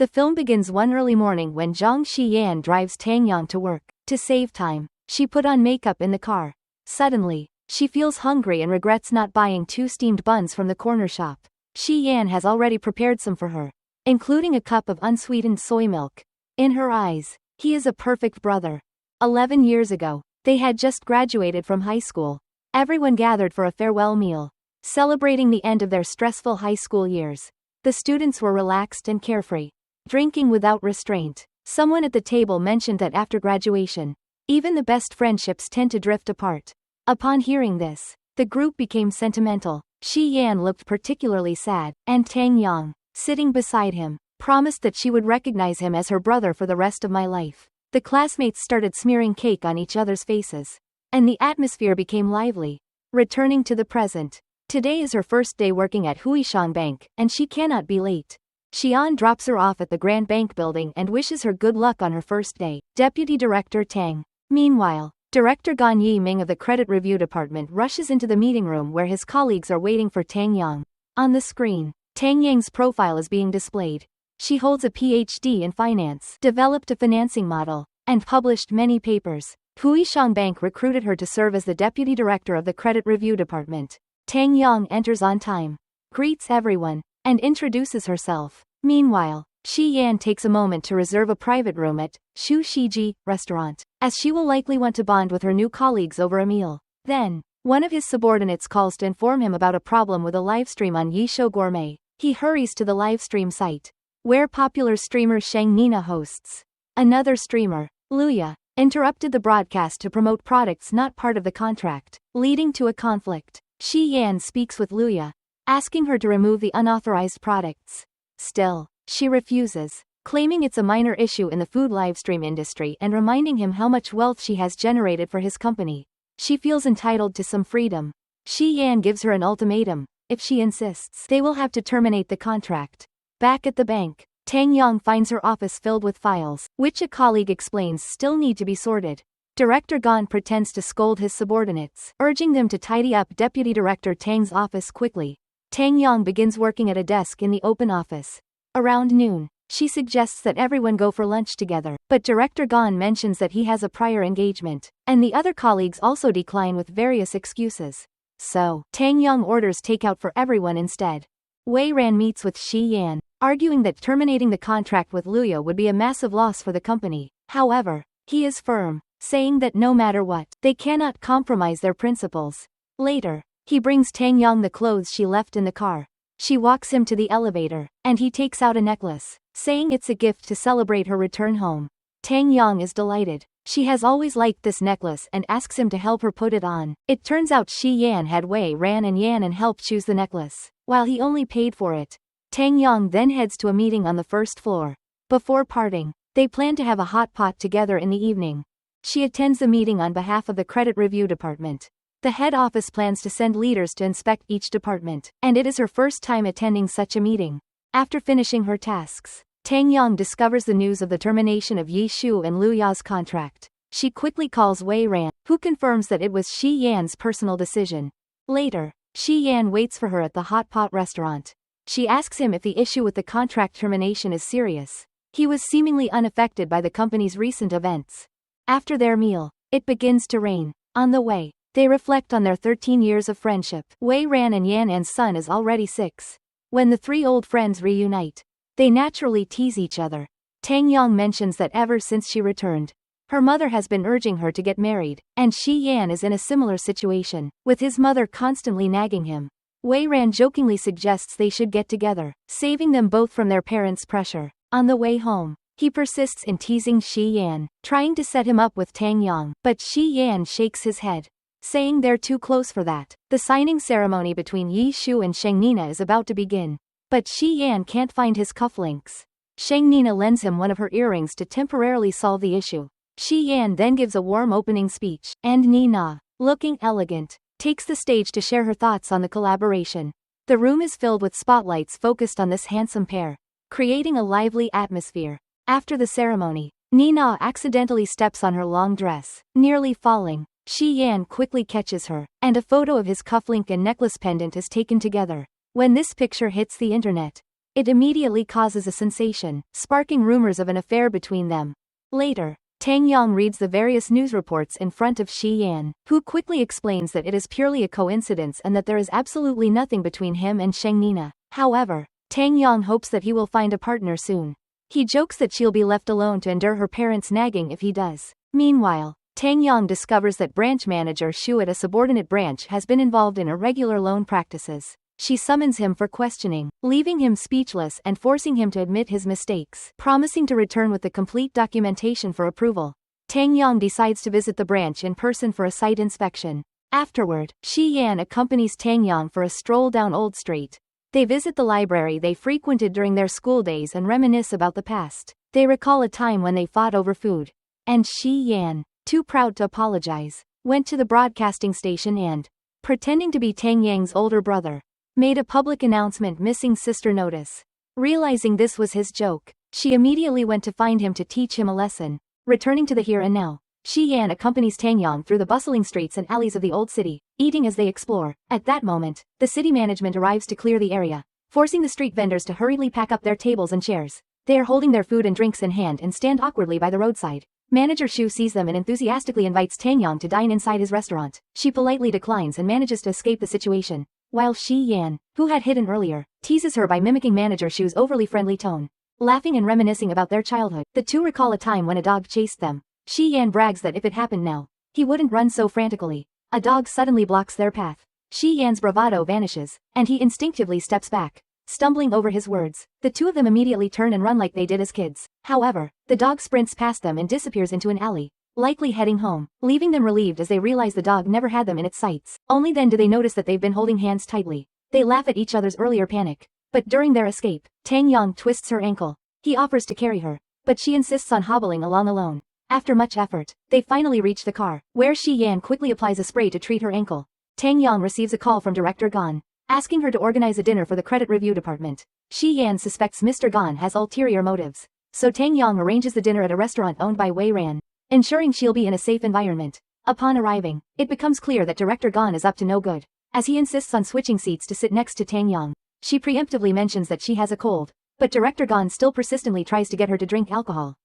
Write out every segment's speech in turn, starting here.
The film begins one early morning when Zhang Xiyan drives Tang Yang to work. To save time, she put on makeup in the car. Suddenly, she feels hungry and regrets not buying 2 steamed buns from the corner shop. Xiyan has already prepared some for her, including a cup of unsweetened soy milk. In her eyes, he is a perfect brother. 11 years ago, they had just graduated from high school. Everyone gathered for a farewell meal, celebrating the end of their stressful high school years. The students were relaxed and carefree, drinking without restraint. Someone at the table mentioned that after graduation, even the best friendships tend to drift apart. Upon hearing this, the group became sentimental. Xiyan looked particularly sad, and Tang Yang, sitting beside him, promised that she would recognize him as her brother for the rest of my life. The classmates started smearing cake on each other's faces, and the atmosphere became lively. Returning to the present, today is her first day working at Huishang Bank, and she cannot be late. Xian drops her off at the Grand Bank building and wishes her good luck on her first day. Deputy Director Tang. Meanwhile, Director Gan Yiming of the Credit Review Department rushes into the meeting room where his colleagues are waiting for Tang Yang. On the screen, Tang Yang's profile is being displayed. She holds a PhD in finance, developed a financing model, and published many papers. Huishang Bank recruited her to serve as the deputy director of the Credit Review Department. Tang Yang enters on time, greets everyone, and introduces herself. Meanwhile, Xiyan takes a moment to reserve a private room at Shu Shiji restaurant, as she will likely want to bond with her new colleagues over a meal. Then, one of his subordinates calls to inform him about a problem with a livestream on Yisho Gourmet. He hurries to the livestream site, where popular streamer Sheng Nina hosts. Another streamer, Luya, interrupted the broadcast to promote products not part of the contract, leading to a conflict. Xiyan speaks with Luya, asking her to remove the unauthorized products. Still, she refuses, claiming it's a minor issue in the food livestream industry and reminding him how much wealth she has generated for his company. She feels entitled to some freedom. Xiyan gives her an ultimatum. If she insists, they will have to terminate the contract. Back at the bank, Tang Yang finds her office filled with files, which a colleague explains still need to be sorted. Director Gan pretends to scold his subordinates, urging them to tidy up Deputy Director Tang's office quickly. Tang Yang begins working at a desk in the open office. Around noon, she suggests that everyone go for lunch together, but Director Gan mentions that he has a prior engagement, and the other colleagues also decline with various excuses. So, Tang Yang orders takeout for everyone instead. Wei Ran meets with Xiyan, arguing that terminating the contract with Luya would be a massive loss for the company. However, he is firm, saying that no matter what, they cannot compromise their principles. Later, he brings Tang Yang the clothes she left in the car. She walks him to the elevator, and he takes out a necklace, saying it's a gift to celebrate her return home. Tang Yang is delighted. She has always liked this necklace and asks him to help her put it on. It turns out Xiyan had Wei Ran and Yan help choose the necklace, while he only paid for it. Tang Yang then heads to a meeting on the first floor. Before parting, they plan to have a hot pot together in the evening. She attends the meeting on behalf of the Credit Review Department. The head office plans to send leaders to inspect each department, and it is her first time attending such a meeting. After finishing her tasks, Tang Yang discovers the news of the termination of Yi Shu and Lu Ya's contract. She quickly calls Wei Ran, who confirms that it was Xiyan's personal decision. Later, Xiyan waits for her at the hot pot restaurant. She asks him if the issue with the contract termination is serious. He was seemingly unaffected by the company's recent events. After their meal, it begins to rain. On the way, they reflect on their 13 years of friendship. Wei Ran and Yan's son is already 6. When the 3 old friends reunite, they naturally tease each other. Tang Yang mentions that ever since she returned, her mother has been urging her to get married, and Xiyan is in a similar situation, with his mother constantly nagging him. Wei Ran jokingly suggests they should get together, saving them both from their parents' pressure. On the way home, he persists in teasing Xiyan, trying to set him up with Tang Yang, but Xiyan shakes his head, saying they're too close for that. The signing ceremony between Yi Shu and Sheng Nina is about to begin, but Xiyan can't find his cufflinks. Sheng Nina lends him one of her earrings to temporarily solve the issue. Xiyan then gives a warm opening speech, and Nina, looking elegant, takes the stage to share her thoughts on the collaboration. The room is filled with spotlights focused on this handsome pair, creating a lively atmosphere. After the ceremony, Nina accidentally steps on her long dress, nearly falling. Xiyan quickly catches her, and a photo of his cufflink and necklace pendant is taken together. When this picture hits the internet, It immediately causes a sensation, sparking rumors of an affair between them. Later, Tang Yang reads the various news reports in front of Shi Yan, who quickly explains that it is purely a coincidence and that there is absolutely nothing between him and Sheng Nina. However, Tang Yang hopes that he will find a partner soon. He jokes that she'll be left alone to endure her parents' nagging if he does. Meanwhile, Tang Yang discovers that branch manager Shu at a subordinate branch has been involved in irregular loan practices. She summons him for questioning, leaving him speechless and forcing him to admit his mistakes, promising to return with the complete documentation for approval. Tang Yang decides to visit the branch in person for a site inspection. Afterward, Shi Yan accompanies Tang Yang for a stroll down Old Street. They visit the library they frequented during their school days and reminisce about the past. They recall a time when they fought over food. And Shi Yan, too proud to apologize, went to the broadcasting station and, pretending to be Tang Yang's older brother, made a public announcement missing sister notice. Realizing this was his joke, she immediately went to find him to teach him a lesson. Returning to the here and now, Shi Yan accompanies Tang Yang through the bustling streets and alleys of the old city, eating as they explore. At that moment, the city management arrives to clear the area, forcing the street vendors to hurriedly pack up their tables and chairs. They are holding their food and drinks in hand and stand awkwardly by the roadside. Manager Shu sees them and enthusiastically invites Tang Yang to dine inside his restaurant. She politely declines and manages to escape the situation, while Shi Yan, who had hidden earlier, teases her by mimicking Manager Shu's overly friendly tone. Laughing and reminiscing about their childhood, the two recall a time when a dog chased them. Shi Yan brags that if it happened now, he wouldn't run so frantically. A dog suddenly blocks their path. Shi Yan's bravado vanishes, and he instinctively steps back, stumbling over his words. The two of them immediately turn and run like they did as kids. However, the dog sprints past them and disappears into an alley, likely heading home, leaving them relieved as they realize the dog never had them in its sights. Only then do they notice that they've been holding hands tightly. They laugh at each other's earlier panic. But during their escape, Tang Yang twists her ankle. He offers to carry her, but she insists on hobbling along alone. After much effort, they finally reach the car, where Shi Yan quickly applies a spray to treat her ankle. Tang Yang receives a call from Director Gan, asking her to organize a dinner for the credit review department. Shi Yan suspects Mr. Gan has ulterior motives, so Tang Yang arranges the dinner at a restaurant owned by Wei Ran, ensuring she'll be in a safe environment. Upon arriving, it becomes clear that Director Gan is up to no good, as he insists on switching seats to sit next to Tang Yang. She preemptively mentions that she has a cold, but Director Gan still persistently tries to get her to drink alcohol.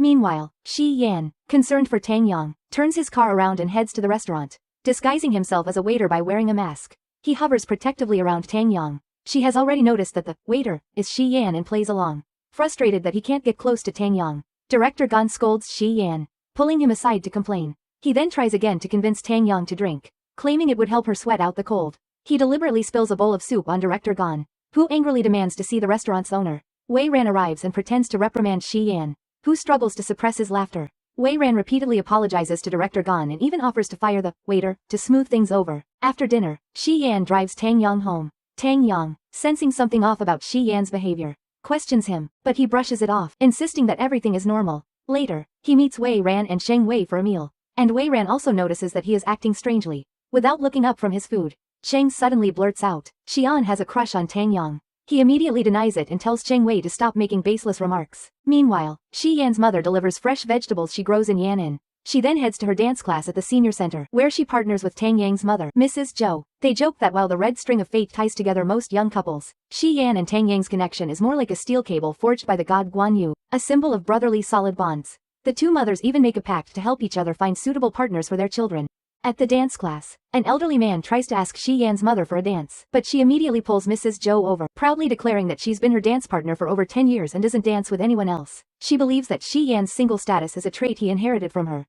Meanwhile, Shi Yan, concerned for Tang Yang, turns his car around and heads to the restaurant, disguising himself as a waiter by wearing a mask. He hovers protectively around Tang Yang. She has already noticed that the waiter is Shi Yan and plays along. Frustrated that he can't get close to Tang Yang, Director Gan scolds Shi Yan, pulling him aside to complain. He then tries again to convince Tang Yang to drink, claiming it would help her sweat out the cold. He deliberately spills a bowl of soup on Director Gan, who angrily demands to see the restaurant's owner. Wei Ran arrives and pretends to reprimand Shi Yan, who struggles to suppress his laughter. Wei Ran repeatedly apologizes to Director Gan and even offers to fire the waiter to smooth things over. After dinner, Shi Yan drives Tang Yang home. Tang Yang, sensing something off about Shi Yan's behavior, questions him, but he brushes it off, insisting that everything is normal. Later, he meets Wei Ran and Sheng Wei for a meal, and Wei Ran also notices that he is acting strangely. Without looking up from his food, Sheng suddenly blurts out, Xian has a crush on Tang Yang. He immediately denies it and tells Sheng Wei to stop making baseless remarks. Meanwhile, Shi Yan's mother delivers fresh vegetables she grows in Yan'an. She then heads to her dance class at the senior center, where she partners with Tang Yang's mother, Mrs. Zhou. They joke that while the red string of fate ties together most young couples, Shi Yan and Tang Yang's connection is more like a steel cable forged by the god Guan Yu, a symbol of brotherly solid bonds. The two mothers even make a pact to help each other find suitable partners for their children. At the dance class, an elderly man tries to ask Shi Yan's mother for a dance, but she immediately pulls Mrs. Zhou over, proudly declaring that she's been her dance partner for over 10 years and doesn't dance with anyone else. She believes that Shi Yan's single status is a trait he inherited from her.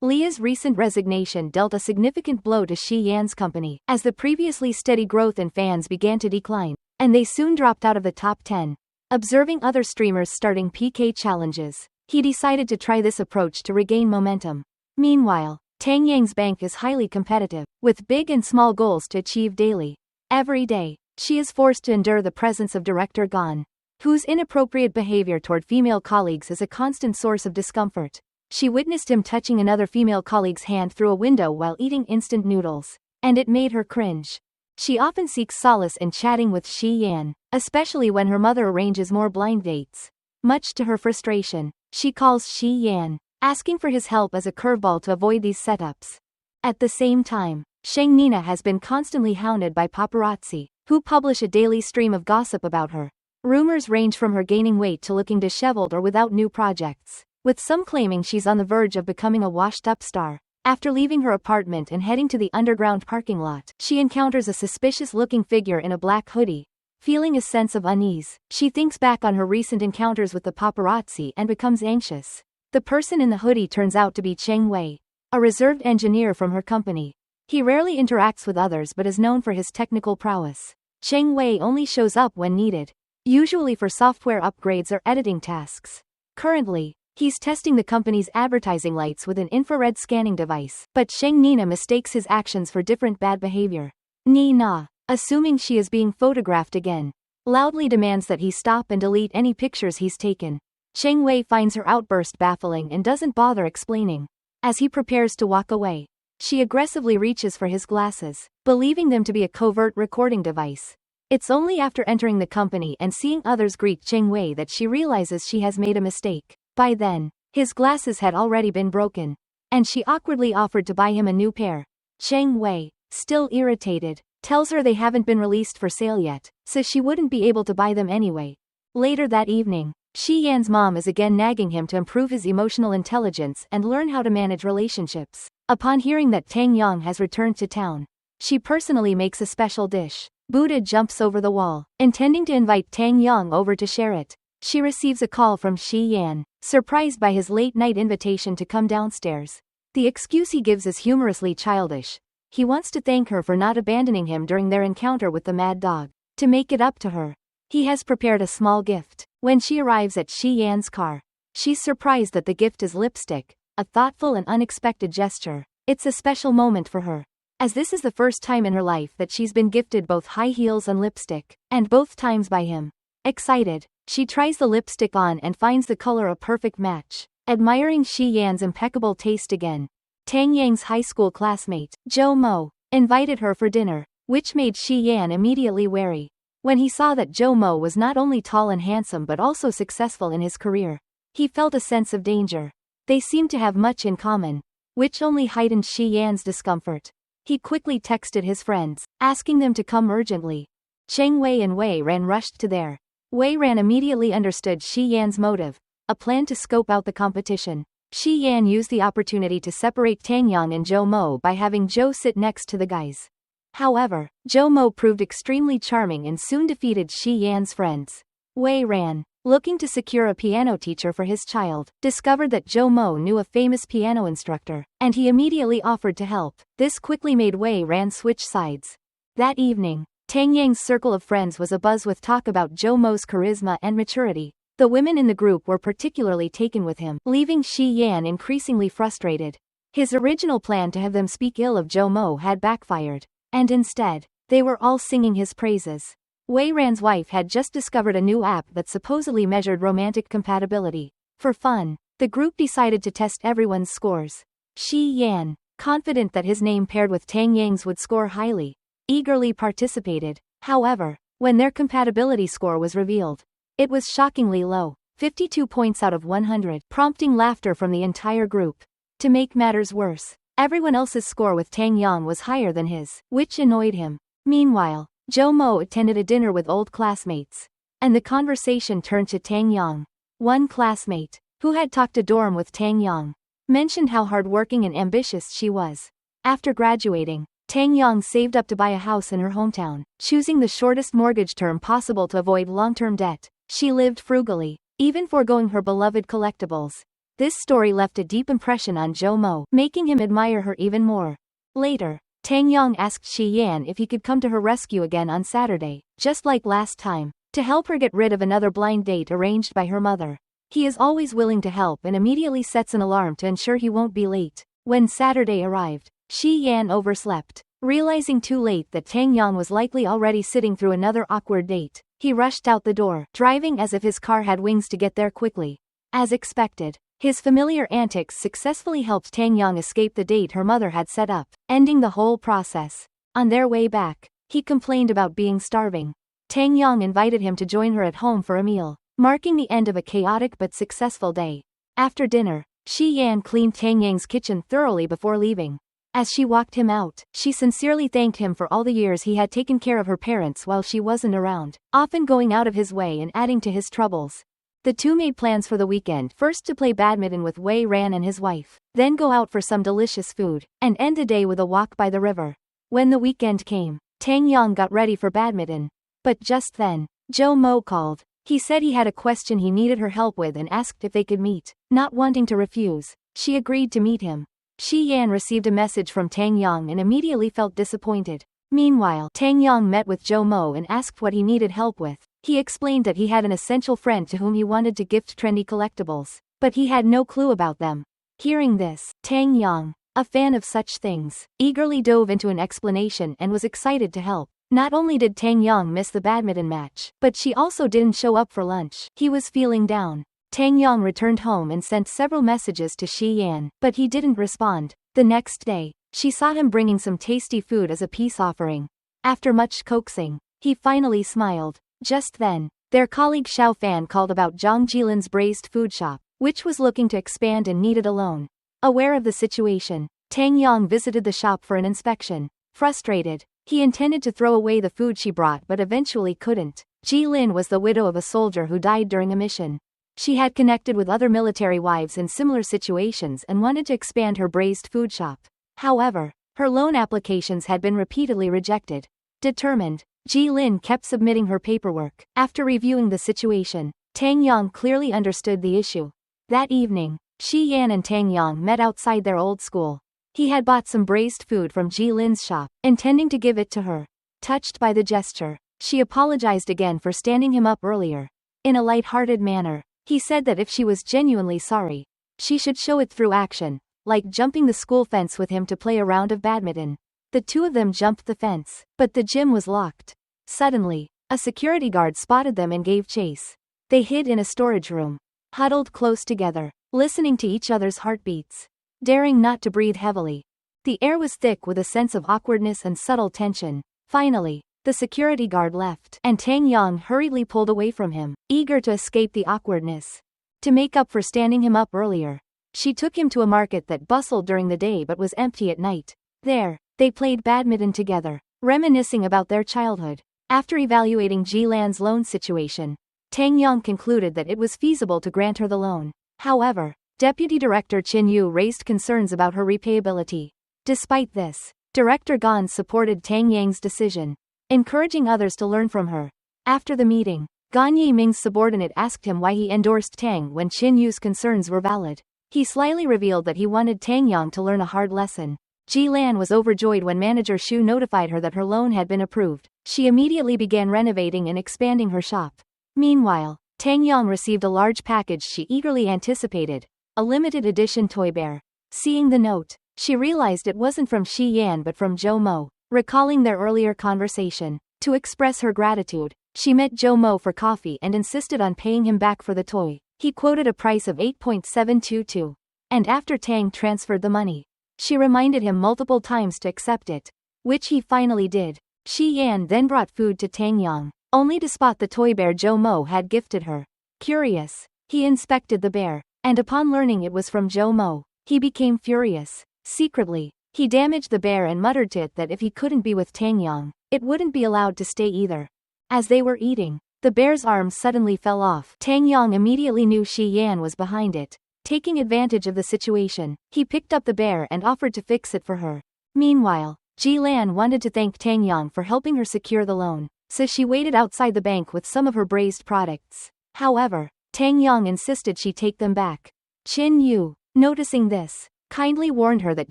Leah's recent resignation dealt a significant blow to Shi Yan's company, as the previously steady growth in fans began to decline, and they soon dropped out of the top 10. Observing other streamers starting PK challenges, he decided to try this approach to regain momentum. Meanwhile, Tang Yang's bank is highly competitive, with big and small goals to achieve daily. Every day, she is forced to endure the presence of Director Gan, whose inappropriate behavior toward female colleagues is a constant source of discomfort. She witnessed him touching another female colleague's hand through a window while eating instant noodles, and it made her cringe. She often seeks solace in chatting with Shi Yan, especially when her mother arranges more blind dates. Much to her frustration, she calls Shi Yan, asking for his help as a curveball to avoid these setups. At the same time, Sheng Nina has been constantly hounded by paparazzi, who publish a daily stream of gossip about her. Rumors range from her gaining weight to looking disheveled or without new projects, with some claiming she's on the verge of becoming a washed-up star. After leaving her apartment and heading to the underground parking lot, she encounters a suspicious-looking figure in a black hoodie. Feeling a sense of unease, she thinks back on her recent encounters with the paparazzi and becomes anxious. The person in the hoodie turns out to be Cheng Wei, a reserved engineer from her company. He rarely interacts with others but is known for his technical prowess. Cheng Wei only shows up when needed, usually for software upgrades or editing tasks. Currently, he's testing the company's advertising lights with an infrared scanning device, but Cheng Nina mistakes his actions for different bad behavior. Nina, assuming she is being photographed again, loudly demands that he stop and delete any pictures he's taken. Cheng Wei finds her outburst baffling and doesn't bother explaining. As he prepares to walk away, she aggressively reaches for his glasses, believing them to be a covert recording device. It's only after entering the company and seeing others greet Cheng Wei that she realizes she has made a mistake. By then, his glasses had already been broken, and she awkwardly offered to buy him a new pair. Cheng Wei, still irritated, tells her they haven't been released for sale yet, so she wouldn't be able to buy them anyway. Later that evening, Shi Yan's mom is again nagging him to improve his emotional intelligence and learn how to manage relationships. Upon hearing that Tang Yang has returned to town, she personally makes a special dish. Buddha jumps over the wall, intending to invite Tang Yang over to share it. She receives a call from Shi Yan, surprised by his late-night invitation to come downstairs. The excuse he gives is humorously childish. He wants to thank her for not abandoning him during their encounter with the mad dog. To make it up to her, he has prepared a small gift. When she arrives at Shi Yan's car, she's surprised that the gift is lipstick, a thoughtful and unexpected gesture. It's a special moment for her, as this is the first time in her life that she's been gifted both high heels and lipstick, and both times by him. Excited, she tries the lipstick on and finds the color a perfect match. Admiring Shi Yan's impeccable taste again, Tang Yang's high school classmate, Zhou Mo, invited her for dinner, which made Shi Yan immediately wary. When he saw that Zhou Mo was not only tall and handsome but also successful in his career, he felt a sense of danger. They seemed to have much in common, which only heightened Shi Yan's discomfort. He quickly texted his friends, asking them to come urgently. Cheng Wei and Wei Ran rushed to there. Wei Ran immediately understood Shi Yan's motive, a plan to scope out the competition. Shi Yan used the opportunity to separate Tang Yang and Zhou Mo by having Zhou sit next to the guys. However, Zhou Mo proved extremely charming and soon defeated Shi Yan's friends. Wei Ran, looking to secure a piano teacher for his child, discovered that Zhou Mo knew a famous piano instructor, and he immediately offered to help. This quickly made Wei Ran switch sides. That evening, Tang Yang's circle of friends was abuzz with talk about Zhou Mo's charisma and maturity. The women in the group were particularly taken with him, leaving Shi Yan increasingly frustrated. His original plan to have them speak ill of Zhou Mo had backfired, and instead, they were all singing his praises. Wei Ran's wife had just discovered a new app that supposedly measured romantic compatibility. For fun, the group decided to test everyone's scores. Shi Yan, confident that his name paired with Tang Yang's would score highly, eagerly participated. However, when their compatibility score was revealed, it was shockingly low, 52 points out of 100, prompting laughter from the entire group. To make matters worse, everyone else's score with Tang Yang was higher than his, which annoyed him. Meanwhile, Zhou Mo attended a dinner with old classmates, and the conversation turned to Tang Yang. One classmate, who had talked a dorm with Tang Yang, mentioned how hardworking and ambitious she was. After graduating, Tang Yang saved up to buy a house in her hometown, choosing the shortest mortgage term possible to avoid long-term debt. She lived frugally, even foregoing her beloved collectibles. This story left a deep impression on Zhou Mo, making him admire her even more. Later, Tang Yang asked Shi Yan if he could come to her rescue again on Saturday, just like last time, to help her get rid of another blind date arranged by her mother. He is always willing to help and immediately sets an alarm to ensure he won't be late. When Saturday arrived, Shi Yan overslept. Realizing too late that Tang Yang was likely already sitting through another awkward date, he rushed out the door, driving as if his car had wings to get there quickly. As expected, his familiar antics successfully helped Tang Yang escape the date her mother had set up, ending the whole process. On their way back, he complained about being starving. Tang Yang invited him to join her at home for a meal, marking the end of a chaotic but successful day. After dinner, Shi Yan cleaned Tang Yang's kitchen thoroughly before leaving. As she walked him out, she sincerely thanked him for all the years he had taken care of her parents while she wasn't around, often going out of his way and adding to his troubles. The two made plans for the weekend, first to play badminton with Wei Ran and his wife, then go out for some delicious food, and end the day with a walk by the river. When the weekend came, Tang Yang got ready for badminton. But just then, Zhou Mo called. He said he had a question he needed her help with and asked if they could meet. Not wanting to refuse, she agreed to meet him. Xi Yan received a message from Tang Yang and immediately felt disappointed. Meanwhile, Tang Yang met with Zhou Mo and asked what he needed help with. He explained that he had an essential friend to whom he wanted to gift trendy collectibles, but he had no clue about them. Hearing this, Tang Yang, a fan of such things, eagerly dove into an explanation and was excited to help. Not only did Tang Yang miss the badminton match, but she also didn't show up for lunch. He was feeling down. Tang Yang returned home and sent several messages to Xi Yan, but he didn't respond. The next day, she saw him bringing some tasty food as a peace offering. After much coaxing, he finally smiled. Just then, their colleague Xiao Fan called about Zhang Jilin's braised food shop, which was looking to expand and needed a loan. Aware of the situation, Tang Yang visited the shop for an inspection. Frustrated, he intended to throw away the food she brought but eventually couldn't. Jilin was the widow of a soldier who died during a mission. She had connected with other military wives in similar situations and wanted to expand her braised food shop. However, her loan applications had been repeatedly rejected. Determined, Jilin kept submitting her paperwork. After reviewing the situation, Tang Yang clearly understood the issue. That evening, Xi Yan and Tang Yang met outside their old school. He had bought some braised food from Jilin's shop, intending to give it to her. Touched by the gesture, she apologized again for standing him up earlier. In a light-hearted manner, he said that if she was genuinely sorry, she should show it through action, like jumping the school fence with him to play a round of badminton. The two of them jumped the fence, but the gym was locked. Suddenly, a security guard spotted them and gave chase. They hid in a storage room, huddled close together, listening to each other's heartbeats, daring not to breathe heavily. The air was thick with a sense of awkwardness and subtle tension. Finally, the security guard left, and Tang Yang hurriedly pulled away from him, eager to escape the awkwardness. To make up for standing him up earlier, she took him to a market that bustled during the day but was empty at night. There, they played badminton together, reminiscing about their childhood. After evaluating Jilan's loan situation, Tang Yang concluded that it was feasible to grant her the loan. However, Deputy Director Qin Yu raised concerns about her repayability. Despite this, Director Gan supported Tang Yang's decision, encouraging others to learn from her. After the meeting, Gan Yiming's subordinate asked him why he endorsed Tang when Qin Yu's concerns were valid. He slyly revealed that he wanted Tang Yang to learn a hard lesson. Jilan was overjoyed when manager Xu notified her that her loan had been approved. She immediately began renovating and expanding her shop. Meanwhile, Tang Yang received a large package she eagerly anticipated, a limited edition toy bear. Seeing the note, she realized it wasn't from Xi Yan but from Zhou Mo. Recalling their earlier conversation, to express her gratitude, she met Zhou Mo for coffee and insisted on paying him back for the toy. He quoted a price of 8.722. And after Tang transferred the money, she reminded him multiple times to accept it, which he finally did. Xi Yan then brought food to Tang Yang, only to spot the toy bear Zhou Mo had gifted her. Curious, he inspected the bear, and upon learning it was from Zhou Mo, he became furious. Secretly, he damaged the bear and muttered to it that if he couldn't be with Tang Yang, it wouldn't be allowed to stay either. As they were eating, the bear's arm suddenly fell off. Tang Yang immediately knew Xi Yan was behind it. Taking advantage of the situation, he picked up the bear and offered to fix it for her. Meanwhile, Jilan wanted to thank Tang Yang for helping her secure the loan, so she waited outside the bank with some of her braised products. However, Tang Yang insisted she take them back. Qin Yu, noticing this, kindly warned her that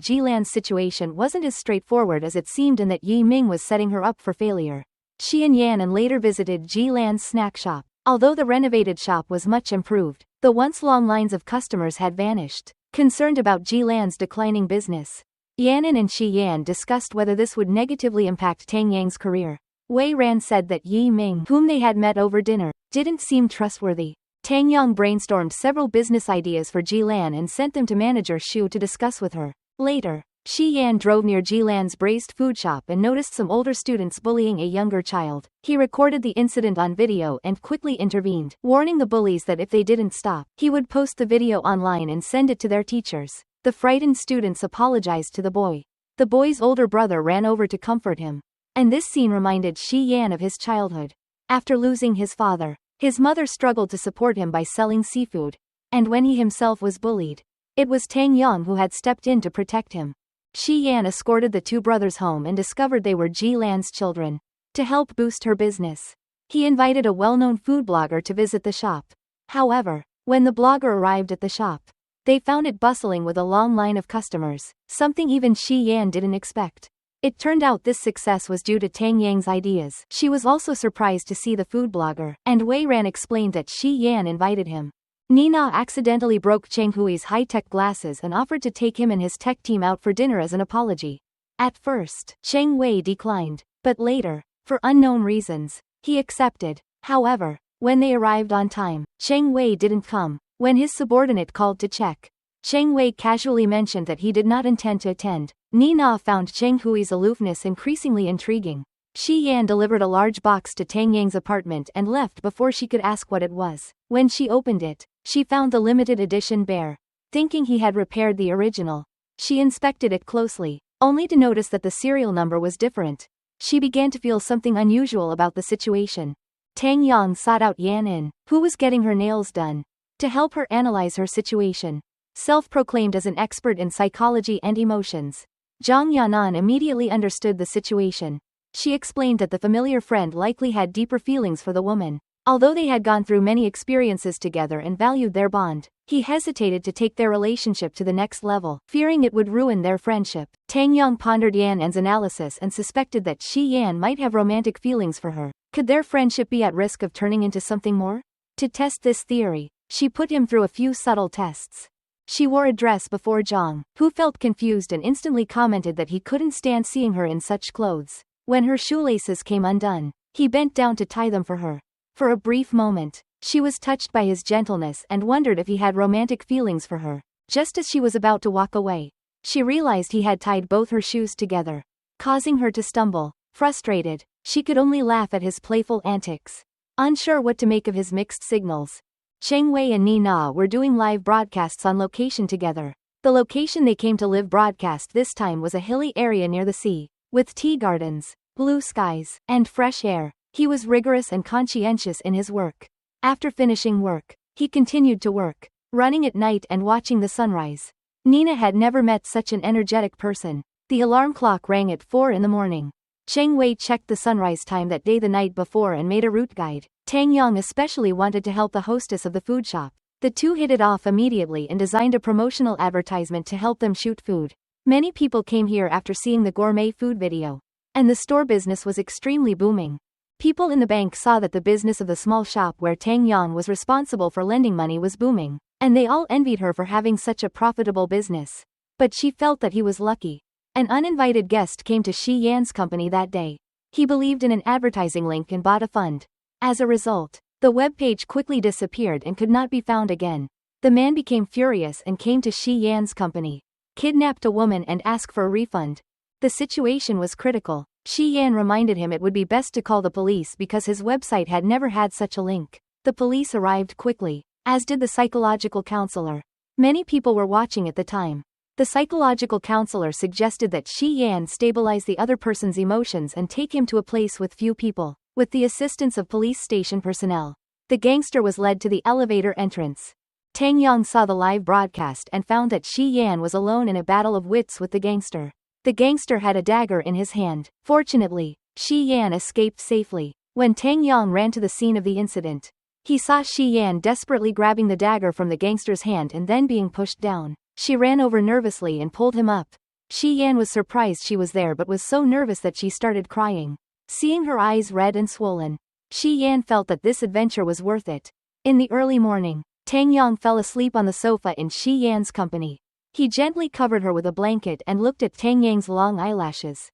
Jilan's situation wasn't as straightforward as it seemed and that Yi Ming was setting her up for failure. She and Yan later visited Jilan's snack shop. Although the renovated shop was much improved, the once long lines of customers had vanished. Concerned about Jilan's declining business, Yanin and Shi Yan discussed whether this would negatively impact Tang Yang's career. Wei Ran said that Yi Ming, whom they had met over dinner, didn't seem trustworthy. Tang Yang brainstormed several business ideas for Jilan and sent them to manager Xu to discuss with her. Later, Shi Yan drove near Jilan's braised food shop and noticed some older students bullying a younger child. He recorded the incident on video and quickly intervened, warning the bullies that if they didn't stop, he would post the video online and send it to their teachers. The frightened students apologized to the boy. The boy's older brother ran over to comfort him. And this scene reminded Shi Yan of his childhood. After losing his father, his mother struggled to support him by selling seafood. And when he himself was bullied, it was Tang Yang who had stepped in to protect him. Shi Yan escorted the two brothers home and discovered they were Ji Lan's children. To help boost her business, he invited a well-known food blogger to visit the shop. However, when the blogger arrived at the shop, they found it bustling with a long line of customers, something even Shi Yan didn't expect. It turned out this success was due to Tang Yang's ideas. She was also surprised to see the food blogger, and Wei Ran explained that Shi Yan invited him. Nina accidentally broke Cheng Hui's high-tech glasses and offered to take him and his tech team out for dinner as an apology. At first, Cheng Wei declined, but later, for unknown reasons, he accepted. However, when they arrived on time, Cheng Wei didn't come. When his subordinate called to check, Cheng Wei casually mentioned that he did not intend to attend. Nina found Cheng Hui's aloofness increasingly intriguing. Shi Yan delivered a large box to Tang Yang's apartment and left before she could ask what it was. When she opened it, she found the limited edition bear. Thinking he had repaired the original, she inspected it closely, only to notice that the serial number was different. She began to feel something unusual about the situation. Tang Yang sought out Yan In, who was getting her nails done, to help her analyze her situation. Self-proclaimed as an expert in psychology and emotions, Zhang Yanan immediately understood the situation. She explained that the familiar friend likely had deeper feelings for the woman. Although they had gone through many experiences together and valued their bond, he hesitated to take their relationship to the next level, fearing it would ruin their friendship. Tang Yang pondered Yan An's analysis and suspected that Shi Yan might have romantic feelings for her. Could their friendship be at risk of turning into something more? To test this theory, she put him through a few subtle tests. She wore a dress before Zhang, who felt confused and instantly commented that he couldn't stand seeing her in such clothes. When her shoelaces came undone, he bent down to tie them for her. For a brief moment, she was touched by his gentleness and wondered if he had romantic feelings for her. Just as she was about to walk away, she realized he had tied both her shoes together, causing her to stumble. Frustrated, she could only laugh at his playful antics. Unsure what to make of his mixed signals, Cheng Wei and Nina were doing live broadcasts on location together. The location they came to live broadcast this time was a hilly area near the sea, with tea gardens, blue skies, and fresh air. He was rigorous and conscientious in his work. After finishing work, he continued to work, running at night and watching the sunrise. Nina had never met such an energetic person. The alarm clock rang at 4 in the morning. Cheng Wei checked the sunrise time that day the night before and made a route guide. Tang Yang especially wanted to help the hostess of the food shop. The two hit it off immediately and designed a promotional advertisement to help them shoot food. Many people came here after seeing the gourmet food video, and the store business was extremely booming. People in the bank saw that the business of the small shop where Tang Yang was responsible for lending money was booming, and they all envied her for having such a profitable business. But she felt that he was lucky. An uninvited guest came to Shi Yan's company that day. He believed in an advertising link and bought a fund. As a result, the webpage quickly disappeared and could not be found again. The man became furious and came to Shi Yan's company, kidnapped a woman and asked for a refund. The situation was critical. Shi Yan reminded him it would be best to call the police because his website had never had such a link. The police arrived quickly, as did the psychological counselor. Many people were watching at the time. The psychological counselor suggested that Shi Yan stabilize the other person's emotions and take him to a place with few people. With the assistance of police station personnel, the gangster was led to the elevator entrance. Tang Yang saw the live broadcast and found that Shi Yan was alone in a battle of wits with the gangster. The gangster had a dagger in his hand. Fortunately, Shi Yan escaped safely. When Tang Yang ran to the scene of the incident, he saw Shi Yan desperately grabbing the dagger from the gangster's hand and then being pushed down. She ran over nervously and pulled him up. Shi Yan was surprised she was there but was so nervous that she started crying. Seeing her eyes red and swollen, Shi Yan felt that this adventure was worth it. In the early morning, Tang Yang fell asleep on the sofa in Shi Yan's company. He gently covered her with a blanket and looked at Tang Yang's long eyelashes.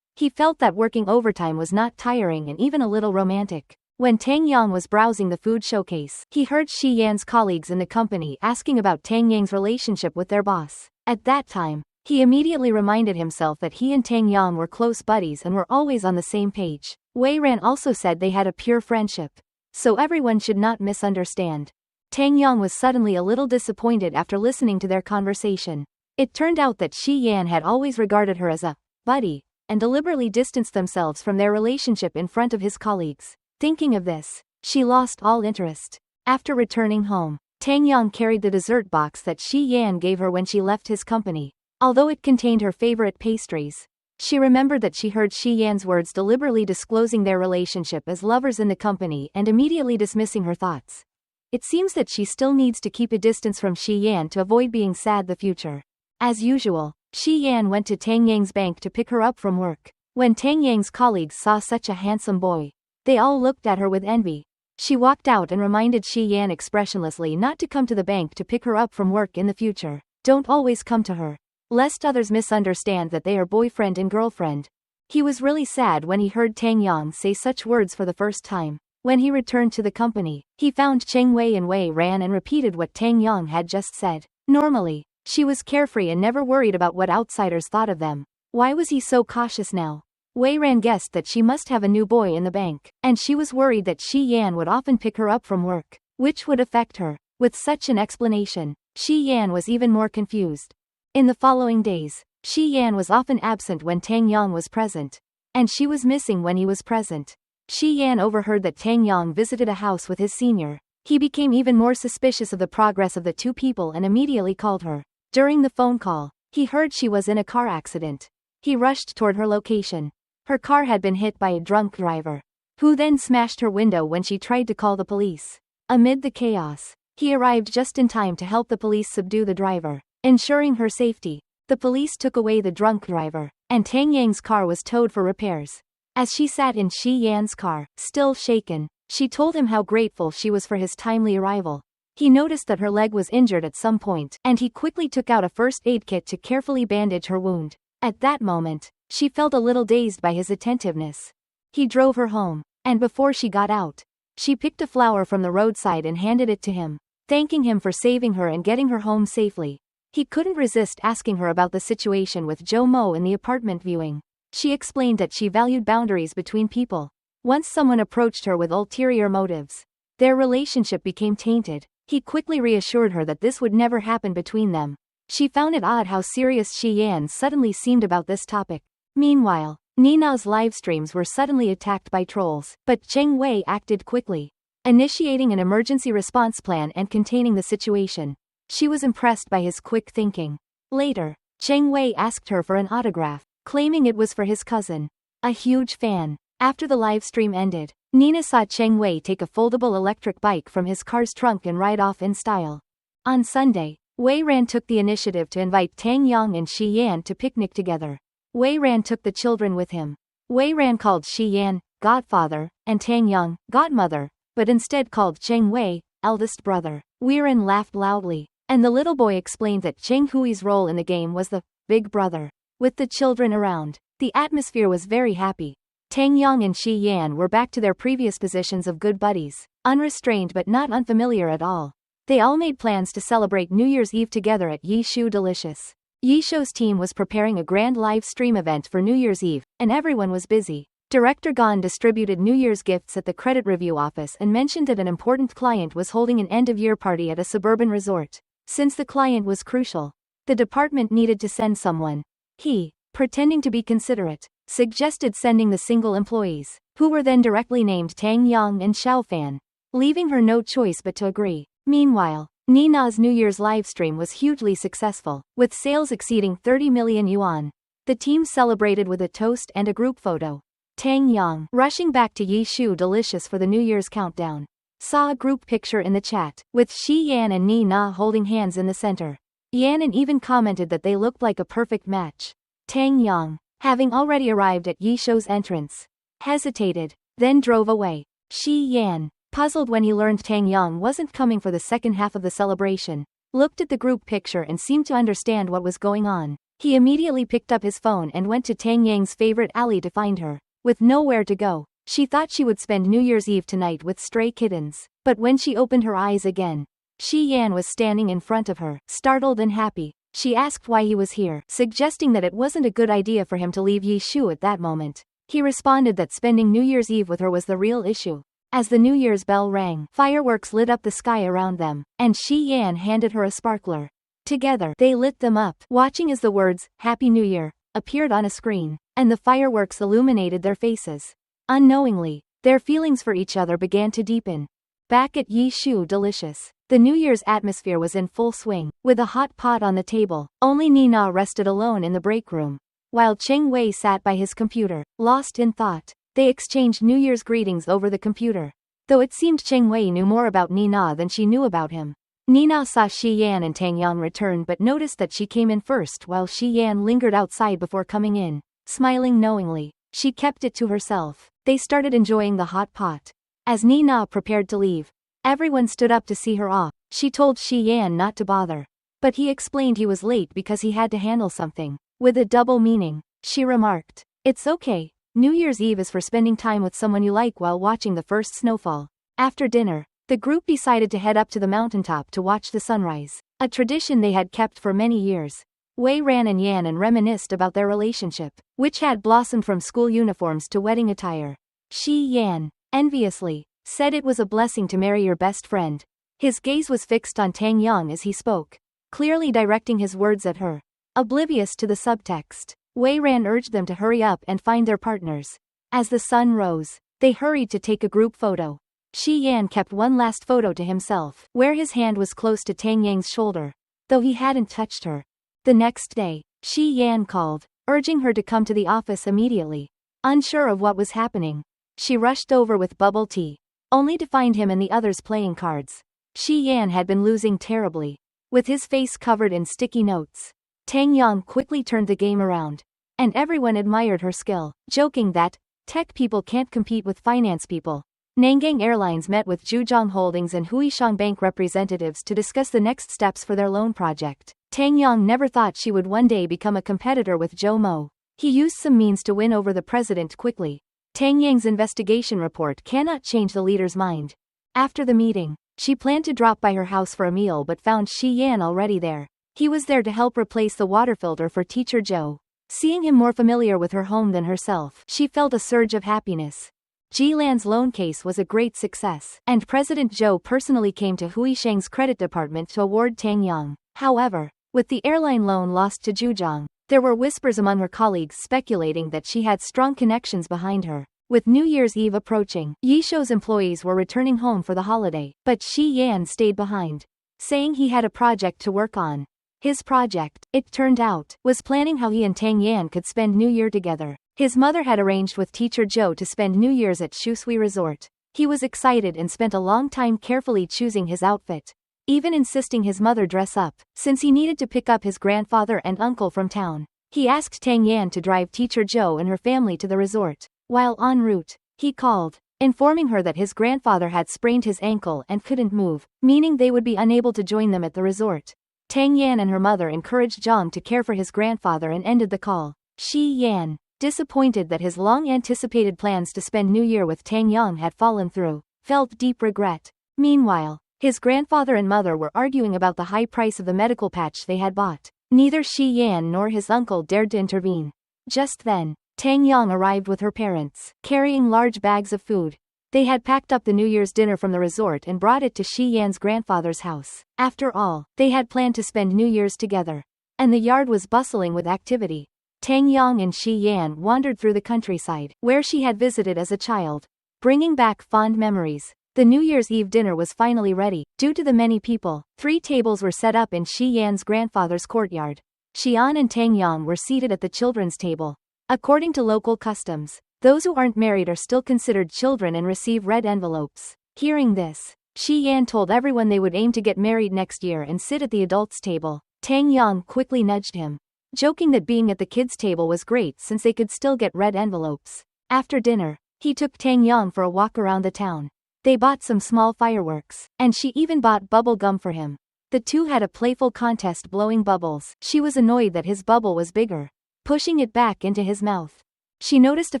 He felt that working overtime was not tiring and even a little romantic. When Tang Yang was browsing the food showcase, he heard Shi Yan's colleagues in the company asking about Tang Yang's relationship with their boss. At that time, he immediately reminded himself that he and Tang Yang were close buddies and were always on the same page. Wei Ran also said they had a pure friendship, so everyone should not misunderstand. Tang Yang was suddenly a little disappointed after listening to their conversation. It turned out that Shi Yan had always regarded her as a buddy, and deliberately distanced themselves from their relationship in front of his colleagues. Thinking of this, she lost all interest. After returning home, Tang Yang carried the dessert box that Shi Yan gave her when she left his company. Although it contained her favorite pastries, she remembered that she heard Shi Yan's words deliberately disclosing their relationship as lovers in the company and immediately dismissing her thoughts. It seems that she still needs to keep a distance from Shi Yan to avoid being sad in the future. As usual, Shi Yan went to Tang Yang's bank to pick her up from work. When Tang Yang's colleagues saw such a handsome boy, they all looked at her with envy. She walked out and reminded Shi Yan expressionlessly not to come to the bank to pick her up from work in the future. Don't always come to her, lest others misunderstand that they are boyfriend and girlfriend. He was really sad when he heard Tang Yang say such words for the first time. When he returned to the company, he found Cheng Wei and Wei Ran and repeated what Tang Yang had just said. Normally, she was carefree and never worried about what outsiders thought of them. Why was he so cautious now? Wei Ran guessed that she must have a new boy in the bank, and she was worried that Shi Yan would often pick her up from work, which would affect her. With such an explanation, Shi Yan was even more confused. In the following days, Shi Yan was often absent when Tang Yang was present, and she was missing when he was present. Shi Yan overheard that Tang Yang visited a house with his senior. He became even more suspicious of the progress of the two people and immediately called her. During the phone call, he heard she was in a car accident. He rushed toward her location. Her car had been hit by a drunk driver, who then smashed her window when she tried to call the police. Amid the chaos, he arrived just in time to help the police subdue the driver, ensuring her safety. The police took away the drunk driver, and Tang Yang's car was towed for repairs. As she sat in Shi Yan's car, still shaken, she told him how grateful she was for his timely arrival. He noticed that her leg was injured at some point, and he quickly took out a first aid kit to carefully bandage her wound. At that moment, she felt a little dazed by his attentiveness. He drove her home, and before she got out, she picked a flower from the roadside and handed it to him, thanking him for saving her and getting her home safely. He couldn't resist asking her about the situation with Zhou Mo in the apartment viewing. She explained that she valued boundaries between people. Once someone approached her with ulterior motives, their relationship became tainted. He quickly reassured her that this would never happen between them. She found it odd how serious Shi Yan suddenly seemed about this topic. Meanwhile, Nina's live streams were suddenly attacked by trolls, but Cheng Wei acted quickly, initiating an emergency response plan and containing the situation. She was impressed by his quick thinking. Later, Cheng Wei asked her for an autograph, claiming it was for his cousin, a huge fan. After the live stream ended, Nina saw Cheng Wei take a foldable electric bike from his car's trunk and ride off in style. On Sunday, Wei Ran took the initiative to invite Tang Yang and Shi Yan to picnic together. Wei Ran took the children with him. Wei Ran called Shi Yan godfather, and Tang Yang godmother, but instead called Cheng Wei eldest brother. Wei Ran laughed loudly, and the little boy explained that Cheng Hui's role in the game was the big brother. With the children around, the atmosphere was very happy. Tang Yang and Shi Yan were back to their previous positions of good buddies, unrestrained but not unfamiliar at all. They all made plans to celebrate New Year's Eve together at Yishu Delicious. Yishu's team was preparing a grand live stream event for New Year's Eve, and everyone was busy. Director Gan distributed New Year's gifts at the credit review office and mentioned that an important client was holding an end-of-year party at a suburban resort. Since the client was crucial, the department needed to send someone. He, pretending to be considerate, suggested sending the single employees, who were then directly named Tang Yang and Xiaofan, leaving her no choice but to agree. Meanwhile, Nina's New Year's livestream was hugely successful, with sales exceeding 30 million yuan. The team celebrated with a toast and a group photo. Tang Yang, rushing back to Yishu Delicious for the New Year's countdown, saw a group picture in the chat, with Shi Yan and Nina holding hands in the center. Yan even commented that they looked like a perfect match. Tang Yang, having already arrived at Yishu's entrance, hesitated, then drove away. Shi Yan, puzzled when he learned Tang Yang wasn't coming for the second half of the celebration, looked at the group picture and seemed to understand what was going on. He immediately picked up his phone and went to Tang Yang's favorite alley to find her. With nowhere to go, she thought she would spend New Year's Eve tonight with stray kittens, but when she opened her eyes again, Shi Yan was standing in front of her, startled and happy. She asked why he was here, suggesting that it wasn't a good idea for him to leave Yishu at that moment. He responded that spending New Year's Eve with her was the real issue. As the New Year's bell rang, fireworks lit up the sky around them, and Shi Yan handed her a sparkler. Together, they lit them up, watching as the words, "Happy New Year," appeared on a screen, and the fireworks illuminated their faces. Unknowingly, their feelings for each other began to deepen. Back at Yishu Delicious, the New Year's atmosphere was in full swing, with a hot pot on the table. Only Nina rested alone in the break room, while Cheng Wei sat by his computer, lost in thought. They exchanged New Year's greetings over the computer, though it seemed Cheng Wei knew more about Nina than she knew about him. Nina saw Shi Yan and Tang Yang return but noticed that she came in first while Shi Yan lingered outside before coming in. Smiling knowingly, she kept it to herself. They started enjoying the hot pot. As Nina prepared to leave, everyone stood up to see her off. She told Shi Yan not to bother, but he explained he was late because he had to handle something. With a double meaning, she remarked, "It's okay. New Year's Eve is for spending time with someone you like while watching the first snowfall." After dinner, the group decided to head up to the mountaintop to watch the sunrise, a tradition they had kept for many years. Wei ran and Yan and reminisced about their relationship, which had blossomed from school uniforms to wedding attire. Shi Yan, enviously, said it was a blessing to marry your best friend. His gaze was fixed on Tang Yang as he spoke, clearly directing his words at her. Oblivious to the subtext, Wei Ran urged them to hurry up and find their partners. As the sun rose, they hurried to take a group photo. Shi Yan kept one last photo to himself, where his hand was close to Tang Yang's shoulder, though he hadn't touched her. The next day, Shi Yan called, urging her to come to the office immediately. Unsure of what was happening, she rushed over with bubble tea, only to find him and the others playing cards. Shi Yan had been losing terribly, with his face covered in sticky notes. Tang Yang quickly turned the game around, and everyone admired her skill, joking that tech people can't compete with finance people. Nangang Airlines met with Zhujiang Holdings and Huishang Bank representatives to discuss the next steps for their loan project. Tang Yang never thought she would one day become a competitor with Zhou Mo. He used some means to win over the president quickly. Tang Yang's investigation report cannot change the leader's mind. After the meeting, she planned to drop by her house for a meal but found Shi Yan already there. He was there to help replace the water filter for teacher Zhou. Seeing him more familiar with her home than herself, she felt a surge of happiness. Jilan's loan case was a great success, and President Zhou personally came to Huishang's credit department to award Tang Yang. However, with the airline loan lost to Zhujiang, there were whispers among her colleagues speculating that she had strong connections behind her. With New Year's Eve approaching, Yishou's employees were returning home for the holiday, but Shi Yan stayed behind, saying he had a project to work on. His project, it turned out, was planning how he and Tang Yan could spend New Year together. His mother had arranged with teacher Zhou to spend New Year's at Shusui Resort. He was excited and spent a long time carefully choosing his outfit, even insisting his mother dress up, since he needed to pick up his grandfather and uncle from town. He asked Tang Yan to drive teacher Zhou and her family to the resort. While en route, he called, informing her that his grandfather had sprained his ankle and couldn't move, meaning they would be unable to join them at the resort. Tang Yan and her mother encouraged Zhang to care for his grandfather and ended the call. Shi Yan, disappointed that his long-anticipated plans to spend New Year with Tang Yang had fallen through, felt deep regret. Meanwhile, his grandfather and mother were arguing about the high price of the medical patch they had bought. Neither Shi Yan nor his uncle dared to intervene. Just then, Tang Yang arrived with her parents, carrying large bags of food. They had packed up the New Year's dinner from the resort and brought it to Shi Yan's grandfather's house. After all, they had planned to spend New Year's together, and the yard was bustling with activity. Tang Yang and Shi Yan wandered through the countryside, where she had visited as a child, bringing back fond memories. The New Year's Eve dinner was finally ready. Due to the many people, 3 tables were set up in Shi Yan's grandfather's courtyard. Xian and Tang Yang were seated at the children's table. According to local customs, those who aren't married are still considered children and receive red envelopes. Hearing this, Shi Yan told everyone they would aim to get married next year and sit at the adults' table. Tang Yang quickly nudged him, joking that being at the kids' table was great since they could still get red envelopes. After dinner, he took Tang Yang for a walk around the town. They bought some small fireworks, and she even bought bubble gum for him. The two had a playful contest blowing bubbles. She was annoyed that his bubble was bigger, pushing it back into his mouth. She noticed a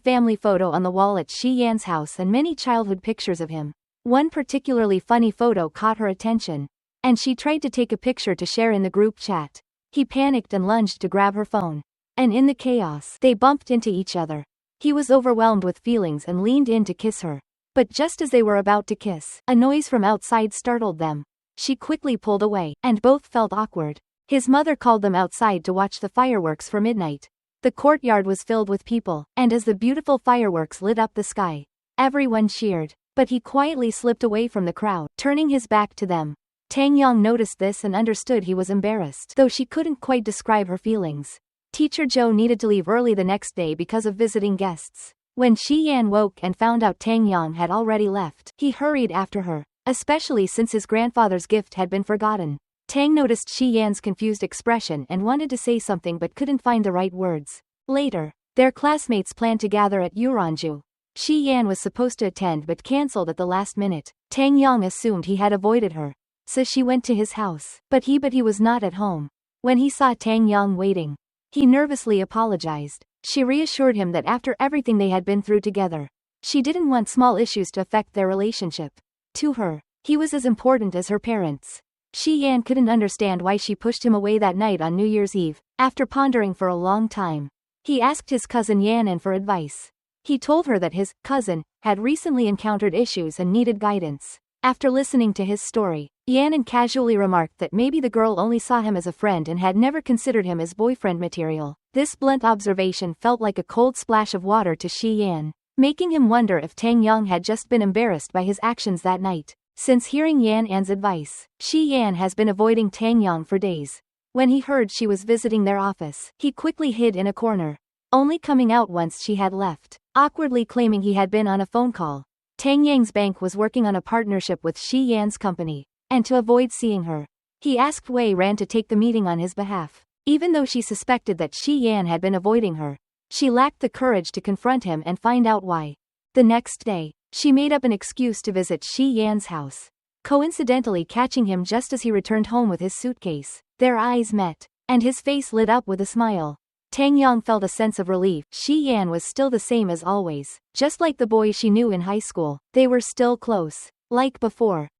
family photo on the wall at Shi Yan's house and many childhood pictures of him. One particularly funny photo caught her attention, and she tried to take a picture to share in the group chat. He panicked and lunged to grab her phone, and in the chaos, they bumped into each other. He was overwhelmed with feelings and leaned in to kiss her. But just as they were about to kiss, a noise from outside startled them. She quickly pulled away, and both felt awkward. His mother called them outside to watch the fireworks for midnight. The courtyard was filled with people, and as the beautiful fireworks lit up the sky, everyone cheered. But he quietly slipped away from the crowd, turning his back to them. Tang Yang noticed this and understood he was embarrassed, though she couldn't quite describe her feelings. Teacher Zhou needed to leave early the next day because of visiting guests. When Shi Yan woke and found out Tang Yang had already left, he hurried after her, especially since his grandfather's gift had been forgotten. Tang noticed Shi Yan's confused expression and wanted to say something but couldn't find the right words. Later, their classmates planned to gather at Yuranju. Shi Yan was supposed to attend but cancelled at the last minute. Tang Yang assumed he had avoided her, so she went to his house. But he was not at home. When he saw Tang Yang waiting, he nervously apologized. She reassured him that after everything they had been through together, she didn't want small issues to affect their relationship. To her, he was as important as her parents. Shi Yan couldn't understand why she pushed him away that night on New Year's Eve. After pondering for a long time, he asked his cousin Yanan for advice. He told her that his cousin had recently encountered issues and needed guidance. After listening to his story, Yanan casually remarked that maybe the girl only saw him as a friend and had never considered him as boyfriend material. This blunt observation felt like a cold splash of water to Shi Yan, making him wonder if Tang Yang had just been embarrassed by his actions that night. Since hearing Yanan's advice, Shi Yan has been avoiding Tang Yang for days. When he heard she was visiting their office, he quickly hid in a corner, only coming out once she had left, awkwardly claiming he had been on a phone call. Tang Yang's bank was working on a partnership with Shi Yan's company, and to avoid seeing her, he asked Wei Ran to take the meeting on his behalf. Even though she suspected that Shi Yan had been avoiding her, she lacked the courage to confront him and find out why. The next day, she made up an excuse to visit Shi Yan's house, coincidentally catching him just as he returned home with his suitcase. Their eyes met, and his face lit up with a smile. Tang Yang felt a sense of relief. Shi Yan was still the same as always, just like the boy she knew in high school. They were still close. Like before,